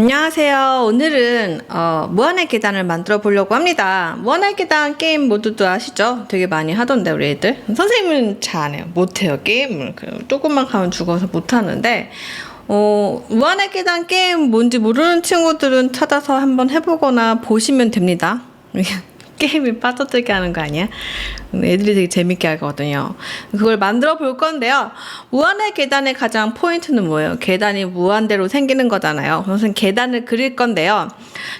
안녕하세요. 오늘은 무한의 계단을 만들어 보려고 합니다. 무한의 계단 게임 모두도 아시죠? 되게 많이 하던데 우리 애들. 선생님은 잘 안 해요. 못해요 게임을. 조금만 가면 죽어서 못하는데 무한의 계단 게임 뭔지 모르는 친구들은 찾아서 한번 해보거나 보시면 됩니다. 게임에 빠져들게 하는 거 아니야? 애들이 되게 재밌게 하거든요. 그걸 만들어 볼 건데요. 무한의 계단의 가장 포인트는 뭐예요? 계단이 무한대로 생기는 거잖아요. 그래서 계단을 그릴 건데요.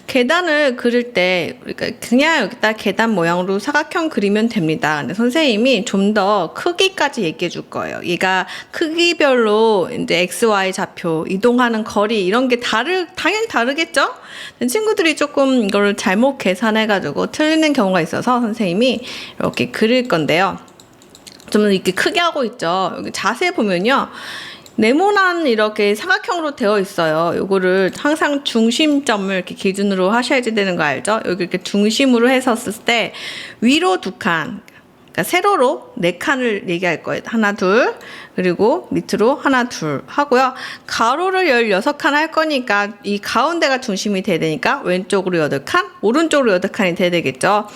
계단을 그릴 때 그냥 여기다 계단 모양으로 사각형 그리면 됩니다. 근데 선생님이 좀 더 크기까지 얘기해 줄 거예요. 얘가 크기별로 이제 X, Y 좌표, 이동하는 거리 이런 게 당연히 다르겠죠? 친구들이 조금 이걸 잘못 계산해가지고 틀리는 경우가 있어서 선생님이 이렇게 그릴 건데요. 좀 이렇게 크게 하고 있죠. 여기 자세히 보면요. 네모난 이렇게 사각형으로 되어 있어요. 요거를 항상 중심점을 이렇게 기준으로 하셔야지 되는 거 알죠? 여기 이렇게 중심으로 해서 쓸 때 위로 두 칸, 그러니까 세로로 네 칸을 얘기할 거예요. 하나, 둘, 그리고 밑으로 하나, 둘 하고요. 가로를 16칸 할 거니까 이 가운데가 중심이 돼야 되니까 왼쪽으로 8칸, 오른쪽으로 8칸이 돼야 되겠죠.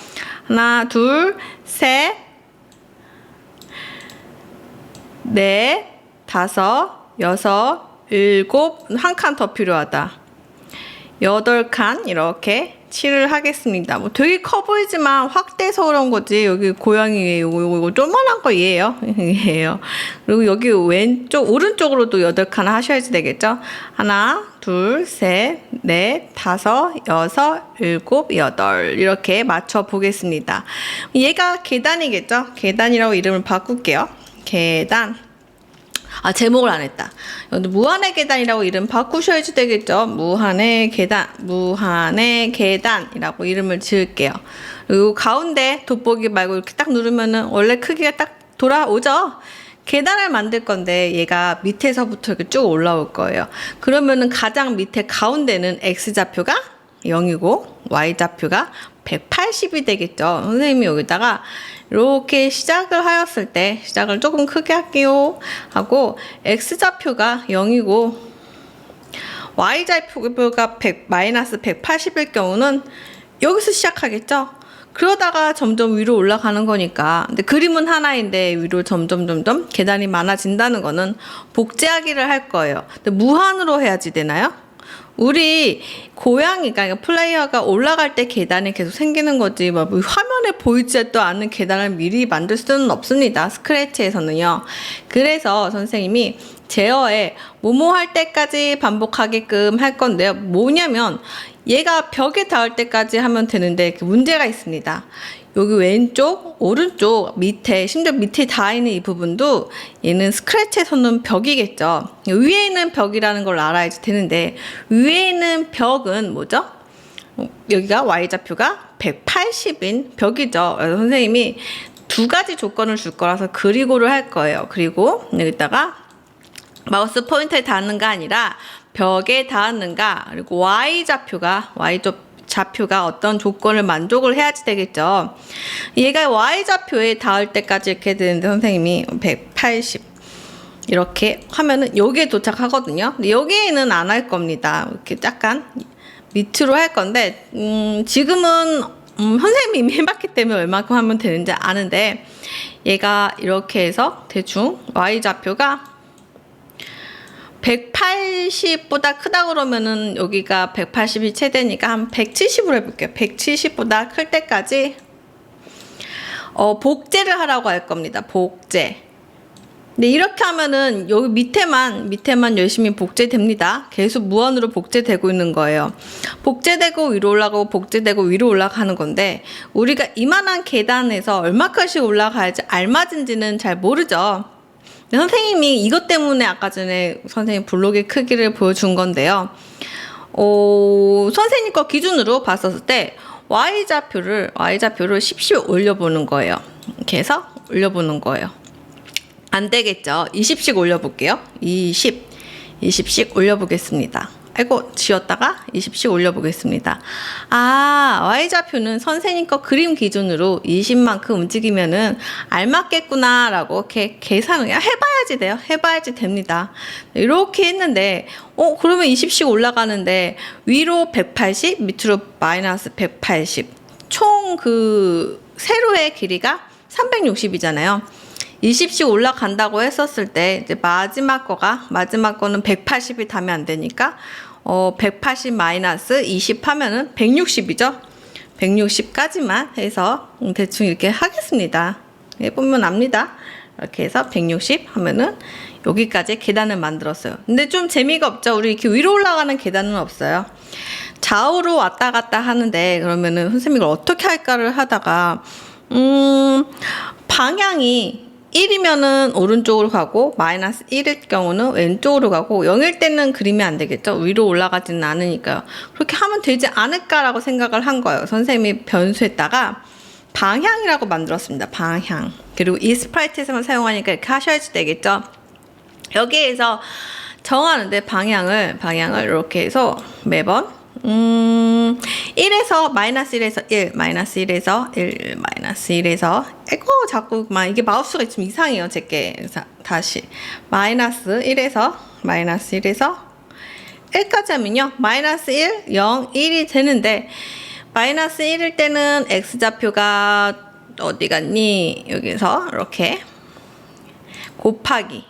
하나, 둘, 셋, 넷, 다섯, 여섯, 일곱, 한 칸 더 필요하다. 8칸 이렇게 칠을 하겠습니다. 뭐 되게 커 보이지만 확대해서 그런 거지. 여기 고양이 이거 조그만한 거 얘예요. 얘예요. 그리고 여기 오른쪽으로도 8칸 하셔야지 되겠죠. 하나, 둘, 셋, 넷, 다섯, 여섯, 일곱, 여덟 이렇게 맞춰 보겠습니다. 얘가 계단이겠죠. 계단이라고 이름을 바꿀게요. 계단. 제목을 안 했다. 무한의 계단이라고 이름 바꾸셔야지 되겠죠. 무한의 계단이라고 이름을 지을게요. 그리고 가운데 돋보기 말고 이렇게 딱 누르면은 원래 크기가 딱 돌아오죠. 계단을 만들 건데 얘가 밑에서부터 이렇게 쭉 올라올 거예요. 그러면은 가장 밑에 가운데는 X좌표가 0이고 Y좌표가 180이 되겠죠. 선생님이 여기다가 이렇게 시작을 하였을 때 시작을 조금 크게 할게요 하고 X좌표가 0이고 Y좌표가 마이너스 180일 경우는 여기서 시작하겠죠. 그러다가 점점 위로 올라가는 거니까. 근데 그림은 하나인데 위로 점점 계단이 많아진다는 거는 복제하기를 할 거예요. 근데 무한으로 해야지 되나요? 우리 고양이가 플레이어가 올라갈 때 계단이 계속 생기는 거지 뭐 화면에 보이지도 않는 계단을 미리 만들 수는 없습니다. 스크래치에서는요. 그래서 선생님이 제어에 뭐뭐 할 때까지 반복하게끔 할 건데요. 뭐냐면 얘가 벽에 닿을 때까지 하면 되는데 문제가 있습니다. 여기 왼쪽, 오른쪽, 밑에, 심지어 밑에 닿아 있는 이 부분도 얘는 스크래치에서는 벽이겠죠. 위에 있는 벽이라는 걸 알아야지 되는데 위에 있는 벽은 뭐죠? 여기가 Y좌표가 180인 벽이죠. 그래서 선생님이 두 가지 조건을 줄 거라서 그리고를 할 거예요. 그리고 여기다가 마우스 포인터에 닿는가 아니라 벽에 닿았는가 그리고 Y좌표가 어떤 조건을 만족을 해야지 되겠죠. 얘가 Y좌표에 닿을 때까지 이렇게 되는데 선생님이 180 이렇게 하면은 여기에 도착하거든요. 근데 여기에는 안 할 겁니다. 이렇게 약간 밑으로 할 건데 지금은 선생님이 이미 해봤기 때문에 얼마큼 하면 되는지 아는데 얘가 이렇게 해서 대충 Y좌표가 180보다 크다 그러면은 여기가 180이 최대니까 한 170으로 해볼게요. 170보다 클 때까지 복제를 하라고 할 겁니다. 복제. 근데 이렇게 하면은 여기 밑에만 열심히 복제됩니다. 계속 무한으로 복제되고 있는 거예요. 복제되고 위로 올라가고 복제되고 위로 올라가는 건데 우리가 이만한 계단에서 얼마까지 올라가야지 알맞은지는 잘 모르죠. 선생님이 이것 때문에 아까 전에 선생님 블록의 크기를 보여준 건데요. 선생님 거 기준으로 봤었을 때 Y좌표를 10씩 올려보는 거예요. 이렇게 해서 올려보는 거예요. 안 되겠죠. 20씩 올려볼게요. 20씩 올려보겠습니다. 아이고 지웠다가 20씩 올려보겠습니다. 아, y좌표는 선생님 거 그림 기준으로 20만큼 움직이면은 알맞겠구나 라고 이렇게 계산을 그냥 해봐야지 돼요. 해봐야지 됩니다. 이렇게 했는데 그러면 20씩 올라가는데 위로 180 밑으로 마이너스 180 총 그 세로의 길이가 360이잖아요. 20씩 올라간다고 했었을 때 이제 마지막 거는 180이 닿으면 안 되니까 180 마이너스 20 하면은 160이죠. 160까지만 해서 대충 이렇게 하겠습니다. 해보면 압니다. 이렇게 해서 160 하면은 여기까지 계단을 만들었어요. 근데 좀 재미가 없죠. 우리 이렇게 위로 올라가는 계단은 없어요. 좌우로 왔다 갔다 하는데 그러면은 선생님이 이걸 어떻게 할까를 하다가 방향이 1이면은 오른쪽으로 가고 마이너스 1일 경우는 왼쪽으로 가고 0일 때는 그리면 안 되겠죠. 위로 올라가지는 않으니까요. 그렇게 하면 되지 않을까라고 생각을 한 거예요. 선생님이 변수에다가 방향이라고 만들었습니다. 방향. 그리고 이 스프라이트에서만 사용하니까 이렇게 하셔야지 되겠죠. 여기에서 정하는데 방향을 이렇게 해서 매번 1에서 마이너스 1에서 1 마이너스 1에서 1 마이너스 1에서 에고 자꾸 막 이게 마우스가 좀 이상해요. 제게 다시 마이너스 1에서 1까지 하면요 마이너스 1 0 1이 되는데 마이너스 1일 때는 x좌표가 어디 갔니? 여기서 이렇게 곱하기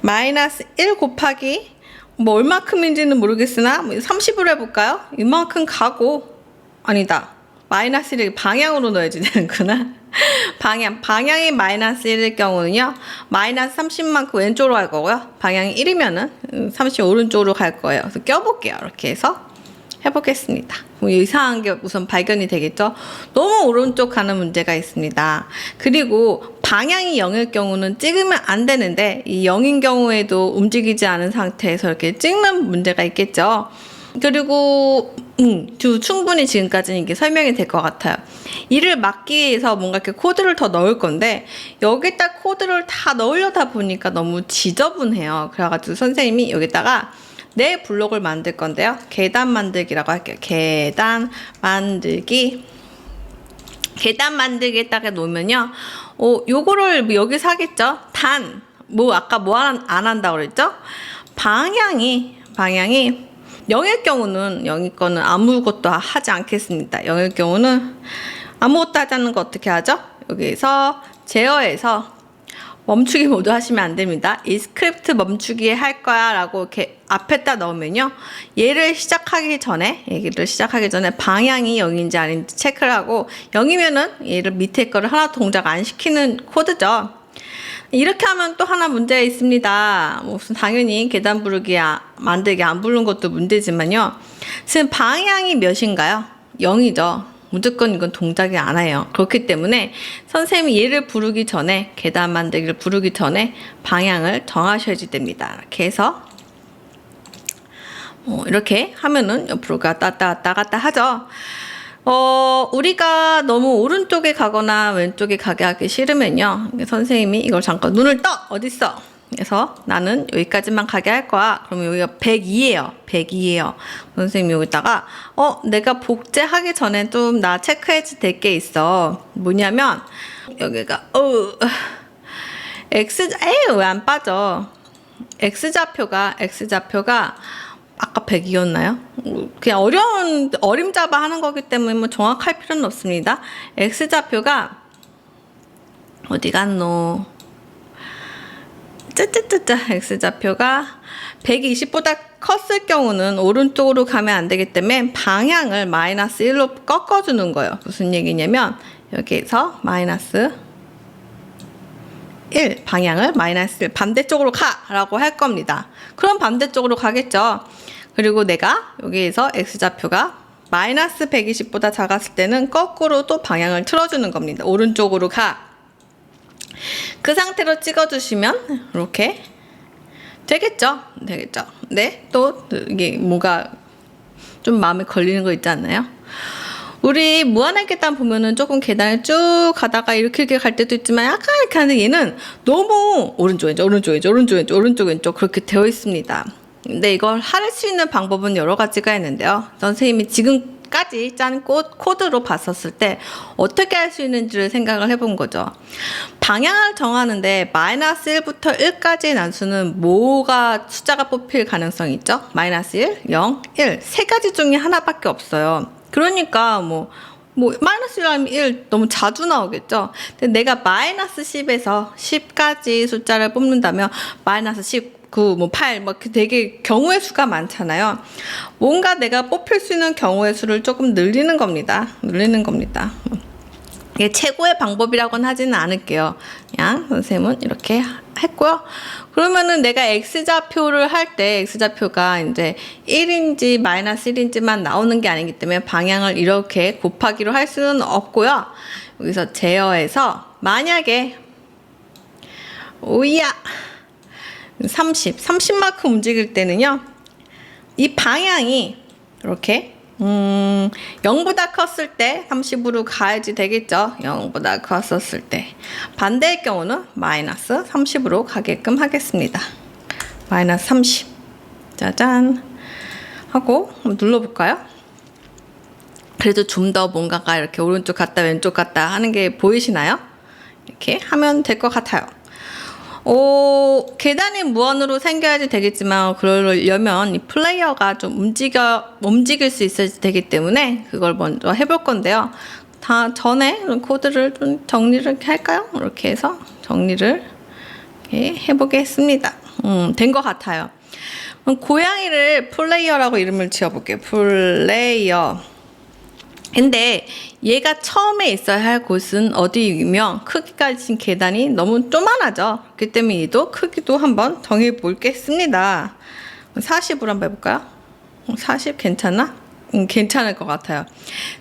마이너스 1 곱하기 뭐 얼마큼인지는 모르겠으나 30으로 해볼까요? 이만큼 가고 아니다. 마이너스 1을 방향으로 넣어야지 되는구나. 방향이 마이너스 1일 경우는요. 마이너스 30만큼 왼쪽으로 갈 거고요. 방향이 1이면은 30 오른쪽으로 갈 거예요. 그래서 껴볼게요. 이렇게 해서 해보겠습니다. 뭐 이상한 게 우선 발견이 되겠죠. 너무 오른쪽 가는 문제가 있습니다. 그리고 방향이 0일 경우는 찍으면 안 되는데 이 0인 경우에도 움직이지 않은 상태에서 이렇게 찍는 문제가 있겠죠. 그리고 충분히 지금까지는 이게 설명이 될 것 같아요. 이를 막기 위해서 뭔가 이렇게 코드를 더 넣을 건데 여기다 코드를 다 넣으려다 보니까 너무 지저분해요. 그래가지고 선생님이 여기다가 내 블록을 만들 건데요. 계단 만들기라고 할게요. 계단 만들기에다가 놓으면요. 요거를 여기서 하겠죠. 아까 안 한다고 그랬죠? 방향이 0일 경우는 0일 거는 아무것도 하지 않겠습니다. 0일 경우는 아무것도 하지 않는 거 어떻게 하죠? 여기서 제어해서 멈추기 모두 하시면 안 됩니다. 이 스크립트 멈추기 할 거야 라고 이렇게 앞에다 넣으면요. 얘를 시작하기 전에 방향이 0인지 아닌지 체크를 하고 0이면은 얘를 밑에 거를 하나 동작 안 시키는 코드죠. 이렇게 하면 또 하나 문제가 있습니다. 무슨 당연히 계단 만들기 안 부른 것도 문제지만요. 지금 방향이 몇인가요? 0이죠. 무조건 이건 동작이 안 해요. 그렇기 때문에 선생님이 얘를 부르기 전에 계단 만들기를 부르기 전에 방향을 정하셔야지 됩니다. 이렇게 해서 이렇게 하면은 옆으로 갔다 갔다 하죠. 우리가 너무 오른쪽에 가거나 왼쪽에 가게 하기 싫으면요. 선생님이 이걸 잠깐 눈을 떠! 어딨어? 그래서 나는 여기까지만 가게 할 거야. 그러면 여기가 102예요. 선생님이 여기다가 내가 복제하기 전에 좀 나 체크해야 될 게 있어. 뭐냐면 여기가 왜 안 빠져? x좌표가 아까 100이었나요? 그냥 어림잡아 하는 거기 때문에 뭐 정확할 필요는 없습니다. x좌표가 어디 갔노? x좌표가 120보다 컸을 경우는 오른쪽으로 가면 안 되기 때문에 방향을 마이너스 1로 꺾어주는 거예요. 무슨 얘기냐면 여기에서 마이너스 1 방향을 마이너스 1 반대쪽으로 가라고 할 겁니다. 그럼 반대쪽으로 가겠죠. 그리고 내가 여기에서 x좌표가 마이너스 120보다 작았을 때는 거꾸로 또 방향을 틀어주는 겁니다. 오른쪽으로 가. 그 상태로 찍어주시면 이렇게 되겠죠? 네, 또 이게 뭐가 좀 마음에 걸리는 거 있지 않나요? 우리 무한의 계단 보면은 조금 계단을 쭉 가다가 이렇게 갈 때도 있지만 약간 이렇게 하는데 얘는 너무 오른쪽 왼쪽 오른쪽 왼쪽 오른쪽 왼쪽 오른쪽 왼쪽 그렇게 되어 있습니다. 근데 이걸 할 수 있는 방법은 여러 가지가 있는데요. 선생님이 지금까지 짠 코드로 봤었을 때 어떻게 할 수 있는지를 생각을 해본 거죠. 방향을 정하는데 마이너스 1부터 1까지의 난수는 뭐가 숫자가 뽑힐 가능성이 있죠? 마이너스 1, 0, 1 세 가지 중에 하나밖에 없어요. 그러니까 마이너스 1하면 1 너무 자주 나오겠죠? 근데 내가 마이너스 10에서 10까지 숫자를 뽑는다면 마이너스 10, 9, 8 되게 경우의 수가 많잖아요. 뭔가 내가 뽑힐 수 있는 경우의 수를 조금 늘리는 겁니다. 이게 최고의 방법이라고는 하지는 않을게요. 그냥 선생님은 이렇게 했고요. 그러면은 내가 X좌표를 할 때 X좌표가 이제 1인지 마이너스 1인지만 나오는 게 아니기 때문에 방향을 이렇게 곱하기로 할 수는 없고요. 여기서 제어해서 만약에 30만큼 움직일 때는요. 이 방향이 이렇게 0보다 컸을 때 30으로 가야지 되겠죠. 0보다 컸었을 때. 반대의 경우는 마이너스 30으로 가게끔 하겠습니다. 마이너스 30. 짜잔. 하고 한번 눌러볼까요? 그래도 좀 더 뭔가가 이렇게 오른쪽 갔다 왼쪽 갔다 하는 게 보이시나요? 이렇게 하면 될 것 같아요. 계단이 무한으로 생겨야지 되겠지만 그러려면 이 플레이어가 좀 움직일 수 있어야 되기 때문에 그걸 먼저 해볼 건데요. 다 전에 코드를 좀 정리를 할까요? 이렇게 해서 정리를 해보겠습니다. 된 것 같아요. 그럼 고양이를 플레이어라고 이름을 지어볼게요. 플레이어. 근데 얘가 처음에 있어야 할 곳은 어디이며 크기가 지금 계단이 너무 쪼만하죠. 그렇기 때문에 얘도 크기도 한번 정해 보겠습니다. 40으로 한번 해볼까요? 40 괜찮나? 괜찮을 것 같아요.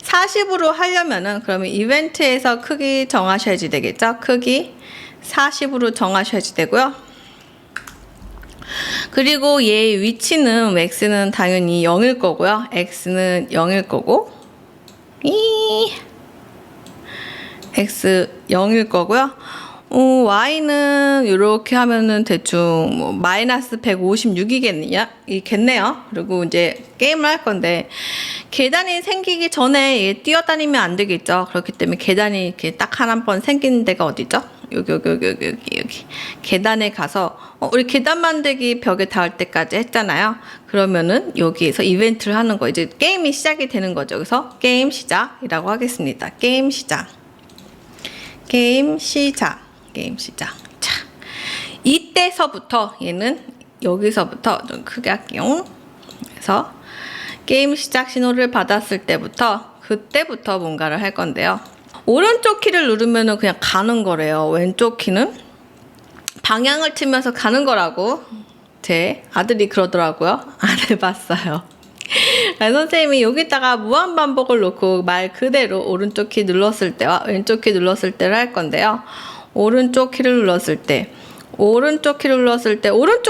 40으로 하려면은 그러면 이벤트에서 크기 정하셔야지 되겠죠. 크기 40으로 정하셔야지 되고요. 그리고 얘 위치는 x는 당연히 0일 거고요. x는 0일 거고 x 0일 거고요. y는 이렇게 하면은 대충 마이너스 156이겠네요. 그리고 이제 게임을 할 건데 계단이 생기기 전에 얘 뛰어다니면 안 되겠죠. 그렇기 때문에 계단이 이렇게 딱 한 번 생긴 데가 어디죠? 여기 계단에 가서 우리 계단 만들기 벽에 닿을 때까지 했잖아요. 그러면은 여기에서 이벤트를 하는 거 이제 게임이 시작이 되는 거죠. 그래서 게임 시작이라고 하겠습니다. 게임 시작. 자, 이때서부터 얘는 여기서부터 좀 크게 할게요. 그래서 게임 시작 신호를 받았을 때부터 그때부터 뭔가를 할 건데요. 오른쪽 키를 누르면은 그냥 가는 거래요. 왼쪽 키는 방향을 틀면서 가는 거라고 제 아들이 그러더라고요. 안 해봤어요. 선생님이 여기다가 무한 반복을 놓고 말 그대로 오른쪽 키 눌렀을 때와 왼쪽 키 눌렀을 때를 할 건데요. 오른쪽 키를 눌렀을 때 오른쪽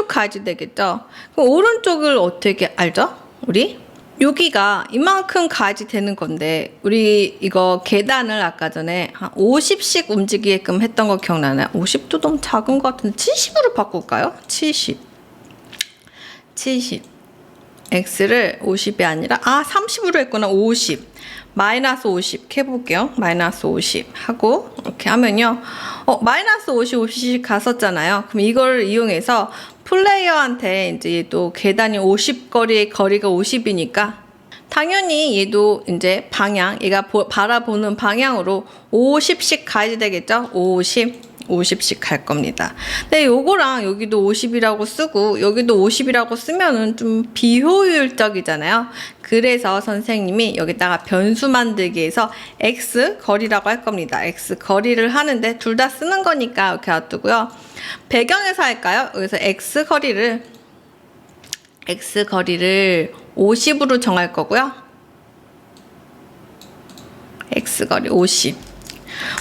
가야지 되겠죠. 그럼 오른쪽을 어떻게 알죠? 우리 여기가 이만큼 가야지 되는 건데 우리 이거 계단을 아까 전에 한 50씩 움직이게끔 했던 거 기억나나요? 50도 너무 작은 것 같은데 70으로 바꿀까요? 70 x를 50이 아니라 30으로 했구나. 50 마이너스 50 해볼게요. 마이너스 50 하고 이렇게 하면요. 마이너스 50씩 갔었잖아요. 그럼 이걸 이용해서 플레이어한테 이제 또 계단이 50 거리가 50이니까 당연히 얘도 이제 방향, 얘가 바라보는 방향으로 50씩 가야 되겠죠? 50씩 갈 겁니다. 근데 요거랑 여기도 50이라고 쓰고 여기도 50이라고 쓰면은 좀 비효율적이잖아요. 그래서 선생님이 여기다가 변수 만들기에서 x 거리라고 할 겁니다. x 거리를 하는데 둘 다 쓰는 거니까 이렇게 놔두고요. 배경에서 할까요? 여기서 x 거리를 50으로 정할 거고요. x 거리 50.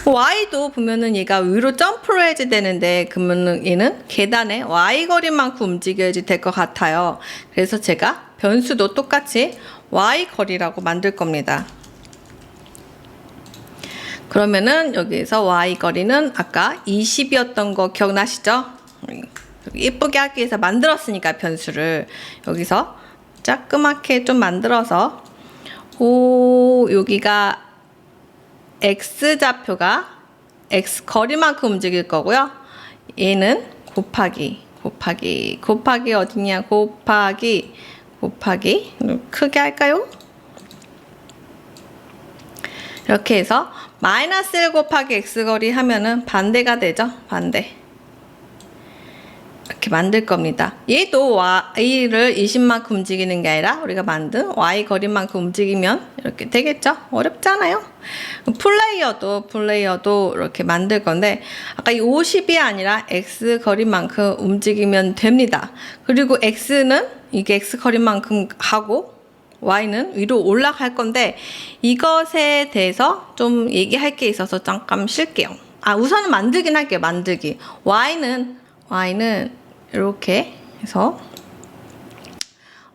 y도 보면은 얘가 위로 점프를 해야지 되는데 그러면은 얘는 계단에 y 거리만큼 움직여야지 될 것 같아요. 그래서 제가 변수도 똑같이 y 거리라고 만들 겁니다. 그러면은 여기에서 y 거리는 아까 20이었던 거 기억나시죠? 예쁘게 하기 위해서 만들었으니까 변수를 여기서 자그맣게 좀 만들어서 여기가 x좌표가 x 거리만큼 움직일 거고요. 얘는 곱하기 어디냐? 곱하기 크게 할까요? 이렇게 해서 마이너스 1 곱하기 x거리 하면은 반대가 되죠. 반대. 이렇게 만들 겁니다. 얘도 y를 20만큼 움직이는 게 아니라 우리가 만든 y 거리만큼 움직이면 이렇게 되겠죠? 어렵잖아요? 플레이어도 이렇게 만들 건데 아까 이 50이 아니라 x 거리만큼 움직이면 됩니다. 그리고 x는 이게 x 거리만큼 하고 y는 위로 올라갈 건데 이것에 대해서 좀 얘기할 게 있어서 잠깐 쉴게요. 우선은 만들긴 할게요. 만들기. y는 이렇게 해서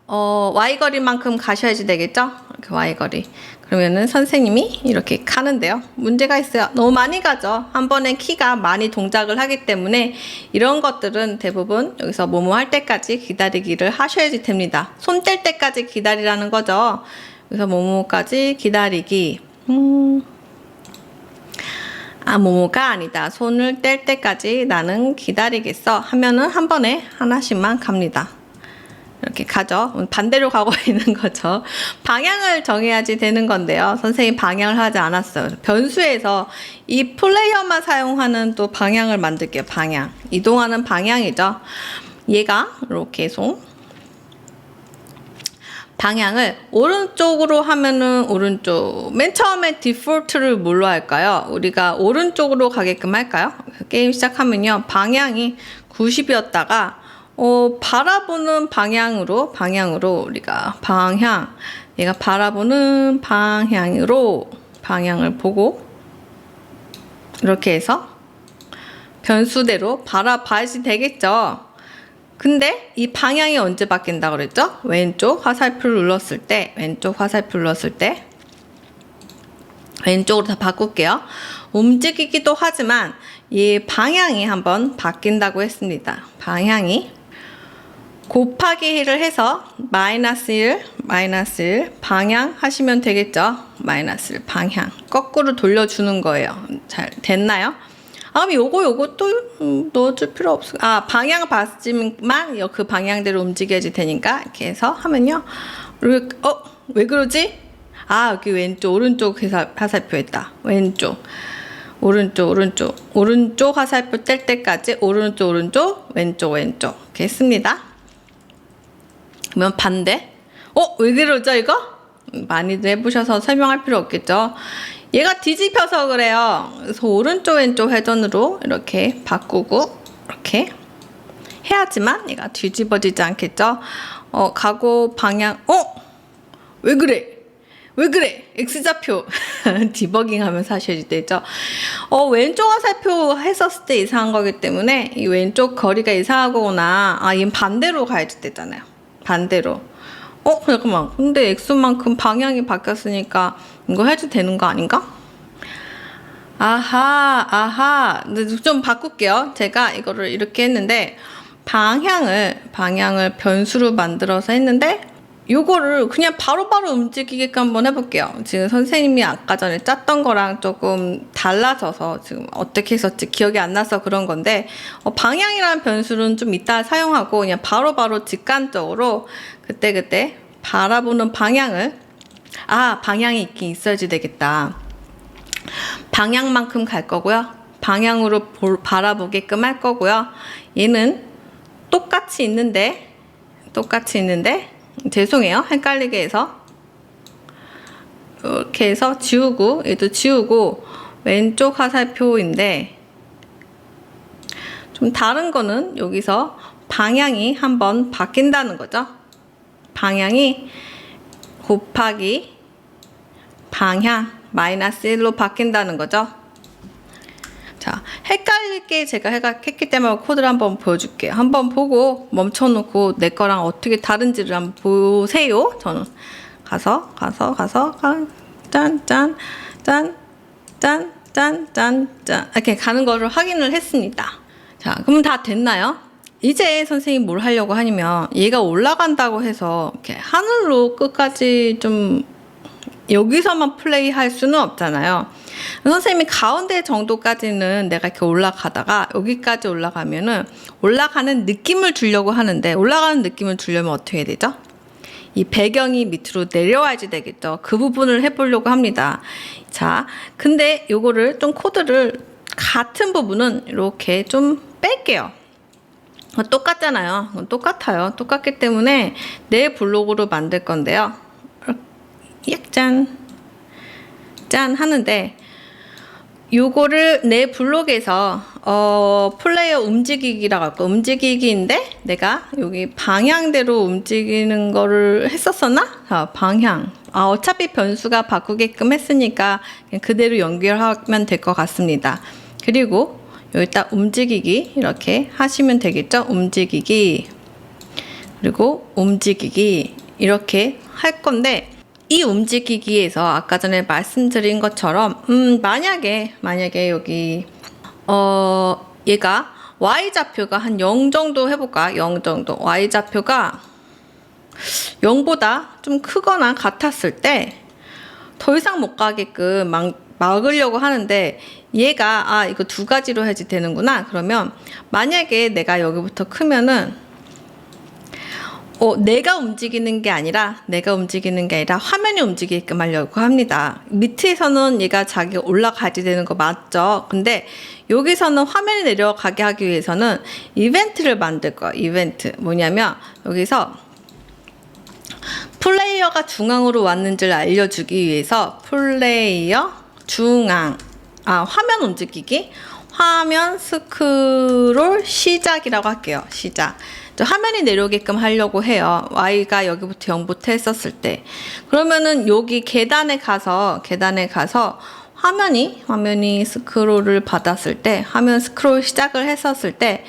y 거리만큼 가셔야지 되겠죠? 이렇게 y 거리. 그러면은 선생님이 이렇게 가는데요. 문제가 있어요. 너무 많이 가죠. 한 번에 키가 많이 동작을 하기 때문에 이런 것들은 대부분 여기서 뭐뭐 할 때까지 기다리기를 하셔야지 됩니다. 손 뗄 때까지 기다리라는 거죠. 그래서 뭐뭐까지 기다리기. 뭐뭐가 아니다. 손을 뗄 때까지 나는 기다리겠어 하면은 한 번에 하나씩만 갑니다. 이렇게 가죠. 반대로 가고 있는 거죠. 방향을 정해야지 되는 건데요. 선생님 방향을 하지 않았어요. 변수에서 이 플레이어만 사용하는 또 방향을 만들게요. 방향. 이동하는 방향이죠. 얘가 이렇게 방향을 오른쪽으로 하면은 오른쪽. 맨 처음에 디폴트를 뭘로 할까요? 우리가 오른쪽으로 가게끔 할까요? 게임 시작하면요. 방향이 90이었다가 바라보는 방향으로 우리가 얘가 바라보는 방향으로 방향을 보고 이렇게 해서 변수대로 바라봐야지 되겠죠. 근데 이 방향이 언제 바뀐다 그랬죠? 왼쪽 화살표를 눌렀을 때 왼쪽으로 다 바꿀게요. 움직이기도 하지만 이 방향이 한번 바뀐다고 했습니다. 방향이 곱하기 1을 해서 마이너스 1 방향 하시면 되겠죠. 마이너스 1 방향 거꾸로 돌려주는 거예요. 잘 됐나요? 요거 또 넣어줄 필요 없어. 방향 봤지만 그 방향대로 움직여야지 되니까 이렇게 해서 하면요. 왜 그러지? 여기 왼쪽 오른쪽 화살표 했다. 왼쪽 화살표 뗄 때까지 오른쪽 왼쪽 이렇게 했습니다. 그러면 반대. 왜 그러죠 이거? 많이들 해보셔서 설명할 필요 없겠죠. 얘가 뒤집혀서 그래요. 그래서 오른쪽 왼쪽 회전으로 이렇게 바꾸고 이렇게 해야지만 얘가 뒤집어지지 않겠죠. 가고 방향 왜 그래 X좌표 디버깅 하면서 하셔야 되죠. 왼쪽 화살표 했었을 때 이상한 거기 때문에 이 왼쪽 거리가 이상한 거구나. 얘는 반대로 가야지 되잖아요. 반대로. 잠깐만. 근데 X만큼 방향이 바뀌었으니까 이거 해도 되는 거 아닌가? 아하. 근데 좀 바꿀게요. 제가 이거를 이렇게 했는데 방향을 변수로 만들어서 했는데 요거를 그냥 바로바로 움직이게끔 한번 해볼게요. 지금 선생님이 아까 전에 짰던 거랑 조금 달라져서 지금 어떻게 했었지 기억이 안 나서 그런 건데 방향이라는 변수는 좀 이따 사용하고 그냥 바로바로 직관적으로 그때 바라보는 방향을 방향이 있긴 있어야지 되겠다. 방향만큼 갈 거고요. 방향으로 바라보게끔 할 거고요. 얘는 똑같이 있는데 죄송해요. 헷갈리게 해서 이렇게 해서 지우고 얘도 지우고 왼쪽 화살표인데 좀 다른 거는 여기서 방향이 한번 바뀐다는 거죠. 방향이 곱하기 방향 마이너스 1로 바뀐다는 거죠. 자, 헷갈릴게 제가 했기 때문에 코드를 한번 보여줄게요. 한번 보고 멈춰놓고 내 거랑 어떻게 다른지를 한번 보세요. 저는 가서 짠 짠, 짠, 짠. 이렇게 가는 거를 확인을 했습니다. 자, 그럼 다 됐나요? 이제 선생님이 뭘 하려고 하냐면, 얘가 올라간다고 해서 이렇게 하늘로 끝까지 좀 여기서만 플레이 할 수는 없잖아요. 선생님이 가운데 정도까지는 내가 이렇게 올라가다가 여기까지 올라가면은 올라가는 느낌을 주려고 하는데, 올라가는 느낌을 주려면 어떻게 해야 되죠? 이 배경이 밑으로 내려와야지 되겠죠. 그 부분을 해보려고 합니다. 자, 근데 요거를 좀 코드를 같은 부분은 이렇게 좀 뺄게요. 똑같잖아요. 똑같아요. 똑같기 때문에 내 블록으로 만들 건데요. 짠, 짠 하는데, 요거를 내 블록에서 플레이어 움직이기라고 할까? 움직이기인데 내가 여기 방향대로 움직이는 거를 했었었나? 자, 방향. 어차피 변수가 바꾸게끔 했으니까 그냥 그대로 연결하면 될 것 같습니다. 그리고 여기다 움직이기 이렇게 하시면 되겠죠? 움직이기, 그리고 움직이기 이렇게 할 건데, 이 움직이기에서 아까 전에 말씀드린 것처럼 만약에 여기 얘가 y좌표가 한 0 정도 해볼까? 0 정도. y좌표가 0보다 좀 크거나 같았을 때 더 이상 못 가게끔 막으려고 하는데, 얘가 이거 두 가지로 해야지 되는구나. 그러면 만약에 내가 여기부터 크면은 내가 움직이는 게 아니라 화면이 움직이게끔 하려고 합니다. 밑에서는 얘가 자기 올라가지 되는 거 맞죠? 근데 여기서는 화면이 내려가게 하기 위해서는 이벤트를 만들 거예요. 이벤트. 뭐냐면 여기서 플레이어가 중앙으로 왔는지를 알려주기 위해서 플레이어 중앙, 화면 움직이기, 화면 스크롤 시작이라고 할게요. 시작. 화면이 내려오게끔 하려고 해요. y가 여기부터 0부터 했었을 때. 그러면은 여기 계단에 가서 화면이 스크롤을 받았을 때, 화면 스크롤 시작을 했었을 때,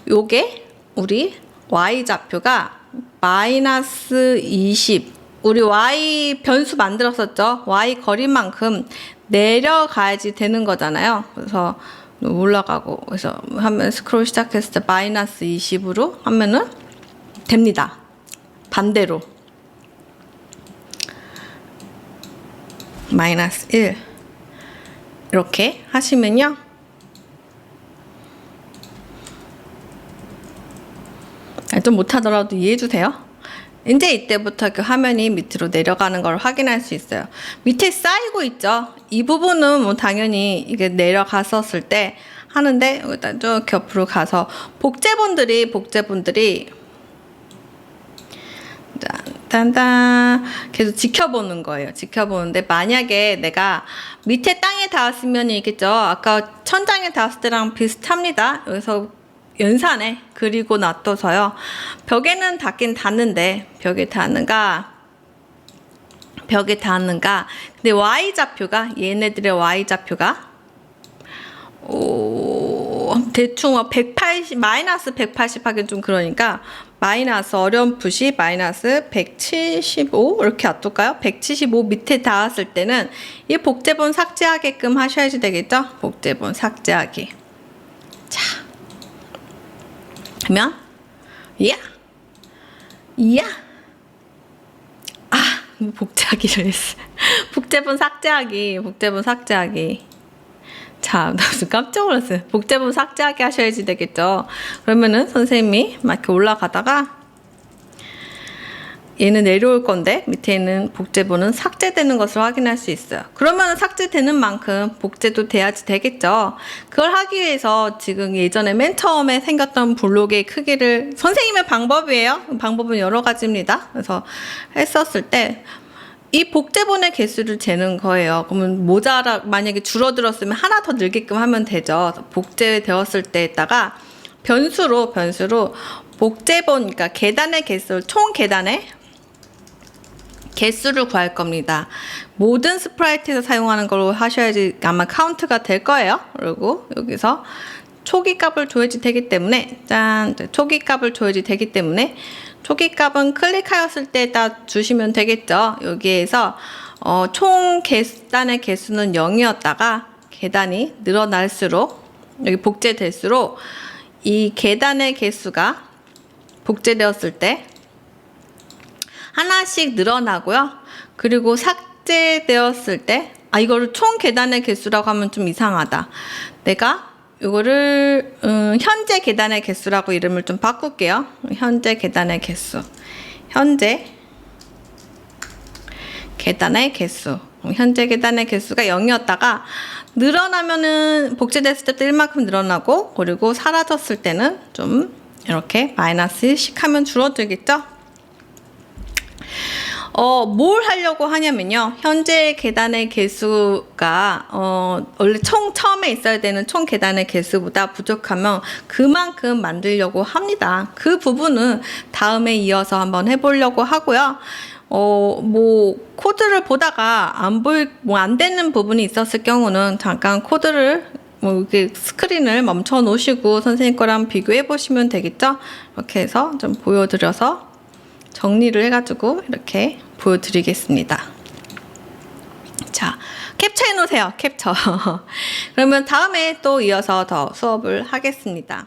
요게 우리 y좌표가 마이너스 20, 우리 y 변수 만들었었죠. y 거리만큼 내려가야지 되는 거잖아요. 그래서 올라가고, 그래서 하면 스크롤 시작했을 때 마이너스 20으로 하면은 됩니다. 반대로 마이너스 1 이렇게 하시면요, 좀 못하더라도 이해해주세요. 이제 이때부터 그 화면이 밑으로 내려가는 걸 확인할 수 있어요. 밑에 쌓이고 있죠. 이 부분은 뭐 당연히 이게 내려갔었을 때 하는데, 여기다 쭉 옆으로 가서 복제본들이 딴딴 계속 지켜보는 거예요. 지켜보는데, 만약에 내가 밑에 땅에 닿았으면 이겠죠. 아까 천장에 닿았을 때랑 비슷합니다. 여기서 연산에 그리고 놔둬서요. 벽에는 닿긴 닿는데, 벽에 닿는가? 근데 y좌표가, 얘네들의 y좌표가 대충 180, 마이너스 180 하긴 좀 그러니까 마이너스 어렴풋이 마이너스 175 이렇게 놔둘까요? 175 밑에 닿았을 때는 이 복제본 삭제하게끔 하셔야지 되겠죠? 복제본 삭제하기. 자, 그러면 복제하기를 했어. 복제본 삭제하기. 자, 나 깜짝 놀랐어요. 복제본 삭제하기 하셔야지 되겠죠. 그러면은 선생님이 막 이렇게 올라가다가 얘는 내려올 건데 밑에 있는 복제본은 삭제되는 것을 확인할 수 있어요. 그러면 삭제되는 만큼 복제도 돼야지 되겠죠. 그걸 하기 위해서 지금 예전에 맨 처음에 생겼던 블록의 크기를, 선생님의 방법이에요. 방법은 여러 가지입니다. 그래서 했었을 때 이 복제본의 개수를 재는 거예요. 그러면 만약에 줄어들었으면 하나 더 늘게끔 하면 되죠. 복제되었을 때에다가 변수로 복제본, 그러니까 계단의 개수, 총 계단의 개수를 구할 겁니다. 모든 스프라이트에서 사용하는 걸로 하셔야지 아마 카운트가 될 거예요. 그리고 여기서 초기값을 줘야지 되기 때문에, 초기값을 줘야지 되기 때문에 초기값은 클릭하였을 때에다 주시면 되겠죠. 여기에서 총 계단의 개수는 0이었다가 계단이 늘어날수록, 여기 복제될수록 이 계단의 개수가 복제되었을 때 하나씩 늘어나고요. 그리고 삭제되었을 때, 이거를 총 계단의 개수라고 하면 좀 이상하다. 내가 이거를 현재 계단의 개수라고 이름을 좀 바꿀게요. 현재 계단의 개수. 현재 계단의 개수. 현재 계단의 개수가 0이었다가 늘어나면은 복제됐을 때도 1만큼 늘어나고, 그리고 사라졌을 때는 좀 이렇게 마이너스 1씩 하면 줄어들겠죠? 뭘 하려고 하냐면요. 현재 계단의 개수가 원래 처음에 있어야 되는 총 계단의 개수보다 부족하면 그만큼 만들려고 합니다. 그 부분은 다음에 이어서 한번 해보려고 하고요. 코드를 보다가 안 되는 부분이 있었을 경우는 잠깐 코드를 이렇게 스크린을 멈춰 놓으시고 선생님 거랑 비교해 보시면 되겠죠? 이렇게 해서 좀 보여드려서 정리를 해가지고 이렇게 보여드리겠습니다. 자, 캡처해 놓으세요. 캡처. 그러면 다음에 또 이어서 더 수업을 하겠습니다.